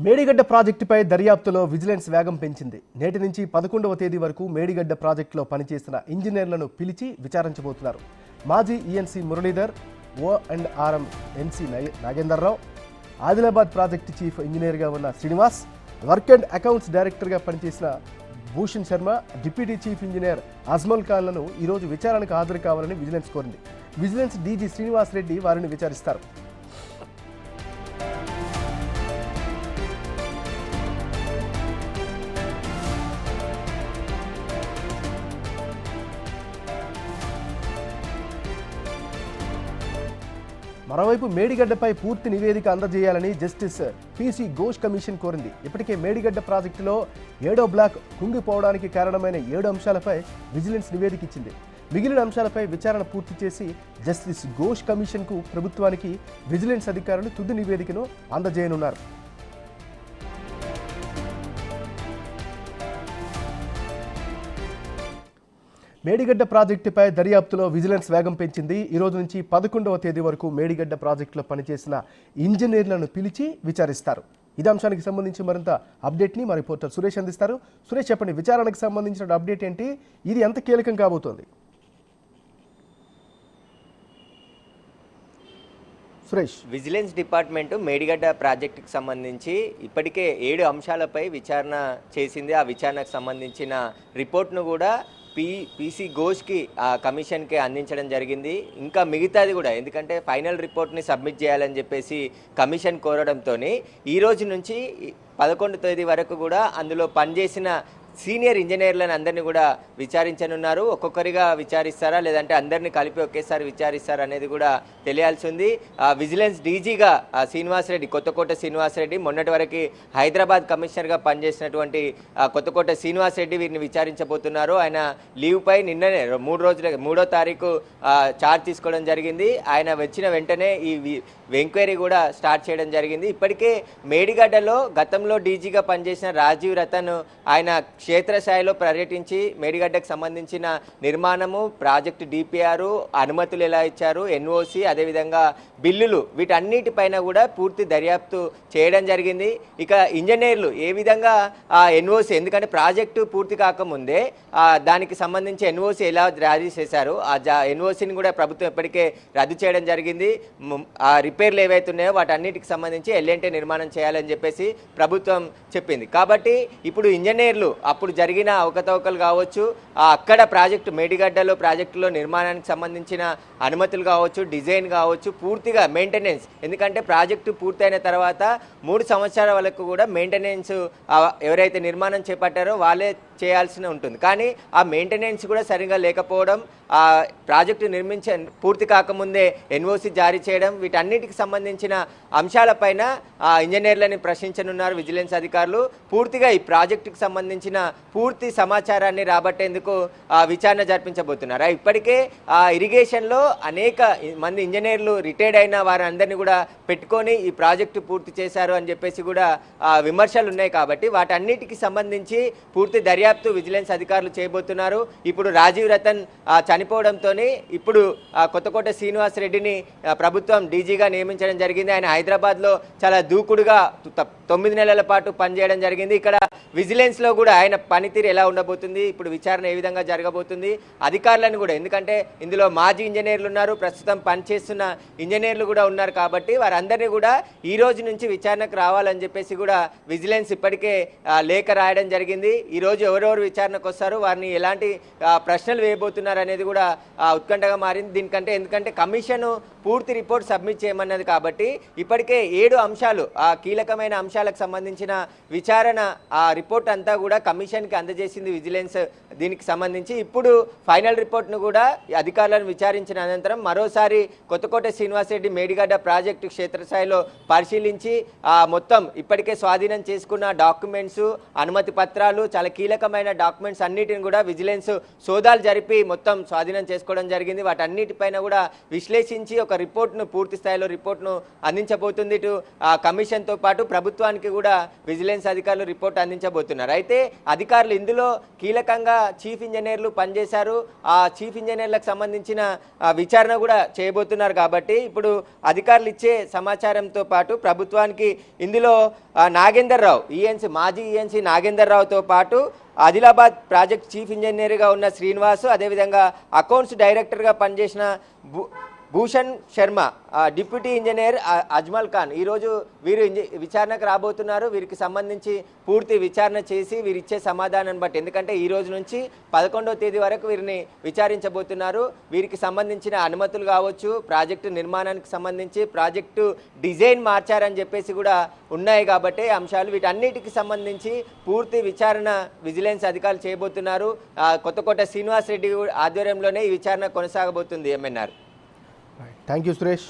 మేడిగడ్డ ప్రాజెక్టుపై దర్యాప్తులో విజిలెన్స్ వేగం పెంచింది. నేటి నుంచి 11వ తేదీ వరకు మేడిగడ్డ ప్రాజెక్టులో పనిచేసిన ఇంజనీర్లను పిలిచి విచారించబోతున్నారు. మాజీ ENC Muralidhar, O&RM ENC Nagender Rao, Adilabad project chief ఇంజనీర్గా ఉన్న శ్రీనివాస్, వర్క్ అండ్ అకౌంట్స్ డైరెక్టర్గా పనిచేసిన Bhushan Sharma, deputy chief engineer Ajmal ఖాన్లను ఈరోజు విచారణకు హాజరు కావాలని విజిలెన్స్ కోరింది. విజిలెన్స్ డీజీ శ్రీనివాస్ రెడ్డి వారిని విచారిస్తారు. మరోవైపు మేడిగడ్డపై పూర్తి నివేదిక అందజేయాలని జస్టిస్ పీసీ ఘోష్ కమిషన్ కోరింది. ఇప్పటికే మేడిగడ్డ ప్రాజెక్టులో 7వ బ్లాక్ కుంగిపోవడానికి కారణమైన 7 అంశాలపై విజిలెన్స్ నివేదిక ఇచ్చింది. మిగిలిన అంశాలపై విచారణ పూర్తి చేసి జస్టిస్ ఘోష్ కమిషన్కు ప్రభుత్వానికి విజిలెన్స్ అధికారులు తుది నివేదికను అందజేయనున్నారు. మేడిగడ్డ ప్రాజెక్టుపై దర్యాప్తులో విజిలెన్స్ వేగం పెంచింది. ఈ రోజు నుంచి 11వ తేదీ వరకు మేడిగడ్డ ప్రాజెక్టులో పనిచేసిన ఇంజనీర్లను పిలిచి విచారిస్తారు. ఇదే అంశానికి సంబంధించి మరింత అప్డేట్ని మా రిపోర్టర్ సురేష్ అందిస్తారు. సురేష్, చెప్పండి, విచారణకు సంబంధించిన అప్డేట్ ఏంటి? ఇది ఎంత కీలకం కాబోతోంది? సురేష్, విజిలెన్స్ డిపార్ట్మెంటు మేడిగడ్డ ప్రాజెక్టుకి సంబంధించి ఇప్పటికే 7 అంశాలపై విచారణ చేసింది. ఆ విచారణకు సంబంధించిన రిపోర్ట్ను కూడా పీసీ ఘోష్కి ఆ కమిషన్కి అందించడం జరిగింది. ఇంకా మిగతాది కూడా, ఎందుకంటే ఫైనల్ రిపోర్ట్ని సబ్మిట్ చేయాలని చెప్పేసి కమిషన్ కోరడంతో ఈ రోజు నుంచి 11వ తేదీ వరకు కూడా అందులో పనిచేసిన సీనియర్ ఇంజనీర్లను అందరినీ కూడా విచారించనున్నారు. ఒక్కొక్కరిగా విచారిస్తారా లేదంటే అందరినీ కలిపి ఒకేసారి విచారిస్తారా అనేది కూడా తెలియాల్సి ఉంది. విజిలెన్స్ డీజీగా శ్రీనివాసరెడ్డి, కొత్తకోట శ్రీనివాసరెడ్డి, మొన్నటి వరకు హైదరాబాద్ కమిషనర్గా పనిచేసినటువంటి కొత్తకోట శ్రీనివాసరెడ్డి వీరిని విచారించబోతున్నారు. ఆయన లీవ్పై నిన్ననే 3వ తారీఖు చార్జ్ తీసుకోవడం జరిగింది. ఆయన వచ్చిన వెంటనే ఈ ఎంక్వైరీ కూడా స్టార్ట్ చేయడం జరిగింది. ఇప్పటికే మేడిగడ్డలో గతంలో డీజీగా పనిచేసిన రాజీవ్ రతన్ ఆయన క్షేత్రస్థాయిలో పర్యటించి మేడిగడ్డకు సంబంధించిన నిర్మాణము, ప్రాజెక్టు డిపిఆర్, అనుమతులు ఎలా ఇచ్చారు, ఎన్ఓసి, అదేవిధంగా బిల్లులు, వీటన్నిటిపైన కూడా పూర్తి దర్యాప్తు చేయడం జరిగింది. ఇక ఇంజనీర్లు ఏ విధంగా ఎన్ఓసి, ఎందుకంటే ప్రాజెక్టు పూర్తి కాకముందే దానికి సంబంధించి ఎన్ఓసి ఎలా జారీ చేశారు, ఆ ఎన్ఓసిని కూడా ప్రభుత్వం ఇప్పటికే రద్దు చేయడం జరిగింది. ఆ రిపేర్లు ఏవైతే ఉన్నాయో వాటన్నిటికి సంబంధించి ఎల్ఎన్టీ నిర్మాణం చేయాలని చెప్పేసి ప్రభుత్వం చెప్పింది. కాబట్టి ఇప్పుడు ఇంజనీర్లు అప్పుడు జరిగిన అవకతవకలు కావచ్చు, అక్కడ ప్రాజెక్టు మేడిగడ్డలో ప్రాజెక్టులో నిర్మాణానికి సంబంధించిన అనుమతులు కావచ్చు, డిజైన్ కావచ్చు, పూర్తిగా మెయింటెనెన్స్, ఎందుకంటే ప్రాజెక్టు పూర్తయిన తర్వాత 3 సంవత్సరాల వరకు కూడా మెయింటెనెన్స్ ఎవరైతే నిర్మాణం చేపట్టారో వాళ్ళే చేయాల్సి ఉంటుంది. కానీ ఆ మెయింటెనెన్స్ కూడా సరిగా లేకపోవడం, ఆ ప్రాజెక్టు పూర్తి కాకముందే ఎన్ఓసి జారీ చేయడం, వీటన్నిటికి సంబంధించిన అంశాలపైన ఇంజనీర్లని ప్రశ్నించనున్నారు విజిలెన్స్ అధికారులు. పూర్తిగా ఈ ప్రాజెక్టుకు సంబంధించిన పూర్తి సమాచారాన్ని రాబట్టేందుకు విచారణ జరిపించబోతున్నారు. ఇప్పటికే ఇరిగేషన్లో అనేక మంది ఇంజనీర్లు రిటైర్డ్ అయిన వారందరినీ కూడా పెట్టుకొని ఈ ప్రాజెక్టు పూర్తి చేశారు అని చెప్పేసి కూడా విమర్శలు ఉన్నాయి. కాబట్టి వాటన్నిటికి సంబంధించి పూర్తి దర్యాప్తు విజిలెన్స్ అధికారులు చేయబోతున్నారు. ఇప్పుడు రాజీవ్ రతన్ చనిపోవడంతో ఇప్పుడు కొత్తకోట శ్రీనివాస్ రెడ్డిని ప్రభుత్వం డీజీగా నియమించడం జరిగింది. ఆయన హైదరాబాద్లో చాలా దూకుడుగా 9 నెలల పాటు పనిచేయడం జరిగింది. ఇక్కడ విజిలెన్స్లో కూడా ఆయన పనితీరు ఎలా ఉండబోతుంది, ఇప్పుడు విచారణ ఏ విధంగా జరగబోతుంది, అధికారులను కూడా, ఎందుకంటే ఇందులో మాజీ ఇంజనీర్లు ఉన్నారు, ప్రస్తుతం పనిచేస్తున్న ఇంజనీర్లు కూడా ఉన్నారు. కాబట్టి వారందరినీ కూడా ఈ రోజు నుంచి విచారణకు రావాలని చెప్పేసి కూడా విజిలెన్స్ ఇప్పటికే లేఖ రాయడం జరిగింది. ఈరోజు ఎవరెవరు విచారణకు వస్తారు, వారిని ఎలాంటి ప్రశ్నలు వేయబోతున్నారు అనేది కూడా ఉత్కంఠగా మారింది. దీనికంటే ఎందుకంటే కమిషన్ పూర్తి రిపోర్ట్ సబ్మిట్ చేయమన్నది కాబట్టి ఇప్పటికే 7 అంశాలు, ఆ కీలకమైన అంశాలకు సంబంధించిన విచారణ ఆ రిపోర్ట్ అంతా కూడా కమిషన్కి అందజేసింది విజిలెన్స్. దీనికి సంబంధించి ఇప్పుడు ఫైనల్ రిపోర్ట్ను కూడా అధికారులను విచారించిన అనంతరం మరోసారి కొత్తకోట శ్రీనివాసరెడ్డి మేడిగడ్డ ప్రాజెక్టు క్షేత్రస్థాయిలో పరిశీలించి మొత్తం ఇప్పటికే స్వాధీనం చేసుకున్న డాక్యుమెంట్స్, అనుమతి పత్రాలు, చాలా కీలకమైన డాక్యుమెంట్స్ అన్నిటిని కూడా విజిలెన్స్ సోదాలు జరిపి మొత్తం స్వాధీనం చేసుకోవడం జరిగింది. వాటన్నిటిపైన కూడా విశ్లేషించి ఒక ఒక రిపోర్ట్ను పూర్తి స్థాయిలో రిపోర్ట్ను అందించబోతుంది. ఇటు కమిషన్తో పాటు ప్రభుత్వానికి కూడా విజిలెన్స్ అధికారులు రిపోర్ట్ అందించబోతున్నారు. అయితే అధికారులు ఇందులో కీలకంగా చీఫ్ ఇంజనీర్లు పనిచేశారు. ఆ చీఫ్ ఇంజనీర్లకు సంబంధించిన విచారణ కూడా చేయబోతున్నారు. కాబట్టి ఇప్పుడు అధికారులు ఇచ్చే సమాచారంతో పాటు ప్రభుత్వానికి ఇందులో నాగేందర్ రావు మాజీ ఈఎన్సీ నాగేందర్ రావుతో పాటు ఆదిలాబాద్ ప్రాజెక్ట్ చీఫ్ ఇంజనీర్గా ఉన్న శ్రీనివాసు, అదేవిధంగా అకౌంట్స్ డైరెక్టర్గా పనిచేసిన భూషణ్ శర్మ, డిప్యూటీ ఇంజనీర్ అజ్మల్ ఖాన్ ఈరోజు వీరు విచారణకు రాబోతున్నారు. వీరికి సంబంధించి పూర్తి విచారణ చేసి వీరు ఇచ్చే సమాధానాన్ని బట్టి, ఎందుకంటే ఈ రోజు నుంచి 11వ తేదీ వరకు వీరిని విచారించబోతున్నారు. వీరికి సంబంధించిన అనుమతులు కావచ్చు, ప్రాజెక్టు నిర్మాణానికి సంబంధించి ప్రాజెక్టు డిజైన్ మార్చారని చెప్పేసి కూడా ఉన్నాయి. కాబట్టి అంశాలు వీటన్నిటికి సంబంధించి పూర్తి విచారణ విజిలెన్స్ అధికారులు చేయబోతున్నారు. కొత్తకోట శ్రీనివాస్ రెడ్డి ఆధ్వర్యంలోనే ఈ విచారణ కొనసాగబోతుంది. ఎంఎన్ఆర్. Thank you Suresh.